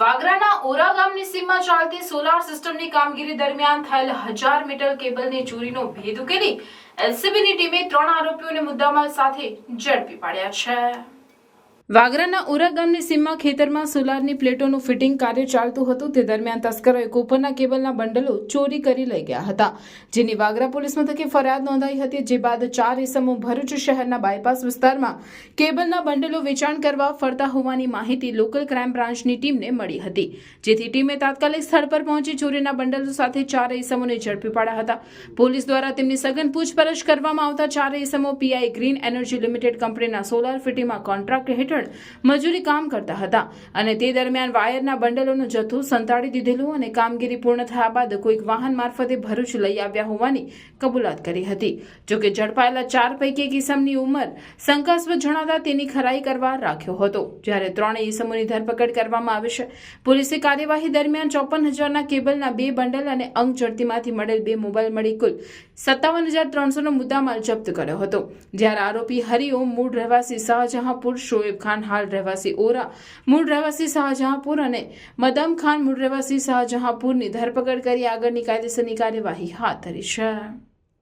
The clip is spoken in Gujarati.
વાગરાના ઓરા ગામની સીમમાં ચાલતી સોલાર સિસ્ટમની કામગીરી દરમિયાન થયેલ 1000 મીટર કેબલની ચોરીનો ભેદ ઉકેલી એલસીબીની ટીમે 3 આરોપીઓને મુદ્દામાલ સાથે ઝડપી પાડ્યા છે। વાગરાના ઓરા ગામની સીમમાં ખેતરમાં સોલારની પ્લેટોનું ફિટિંગ કાર્ય ચાલતું હતું। તે દરમિયાન તસ્કરોએ કોપરના કેબલના બંડલો ચોરી કરી લઈ ગયા હતા, જેની વાગરા પોલીસ મથકે ફરિયાદ નોંધાઈ હતી। જે બાદ 4 ઇસમો ભરૂચ શહેરના બાયપાસ વિસ્તારમાં કેબલના બંડલો વેચાણ કરવા ફરતા હોવાની માહિતી લોકલ ક્રાઇમ બ્રાન્ચની ટીમને મળી હતી, જેથી ટીમે તાત્કાલિક સ્થળ પર પહોંચી ચોરીના બંડલો સાથે 4 ઇસમોને ઝડપી પાડ્યા હતા। પોલીસ દ્વારા તેમની સઘન પૂછપરછ કરવામાં આવતા 4 ઇસમો પીઆઈ ગ્રીન એનર્જી લિમિટેડ કંપનીના સોલાર ફિટિંગમાં કોન્ટ્રાક્ટ હેઠળ મજૂરી કામ કરતા હતા અને તે દરમિયાન વાયરના બંડલોનો જથ્થો સંતાડી દીધેલું અને કામગીરી પૂર્ણ થયા બાદ કોઈક વાહન મારફતે ભરૂચ લઈ આવ્યા હોવાની કબૂલાત કરી હતી। જોકે ઝડપાયેલા 4 પૈકી એક ઇસમની ઉંમર શંકાસ્પદ જણાતા તેની ખરાઈ કરવા રાખ્યો હતો, જ્યારે 3 ઇસમોની ધરપકડ કરવામાં આવી છે। પોલીસે કાર્યવાહી દરમિયાન 54,000ના કેબલના 2 બંડલ અને અંક ઝડતીમાંથી મળેલ 2 મોબાઈલ મળી કુલ 57,300નો મુદ્દામાલ જપ્ત કર્યો હતો, જ્યારે આરોપી હરિઓમ મૂળ રહેવાસી શાહજહાંપુર, શોએબ ખાન હાલ રહેવાસી ઓરા મૂળ રહેવાસી શાહજહાંપુર અને મદમ ખાન મૂળ રહેવાસી શાહજહાંપુરની ધરપકડ કરી આગળની કાયદેસરની કાર્યવાહી હાથ ધરી છે।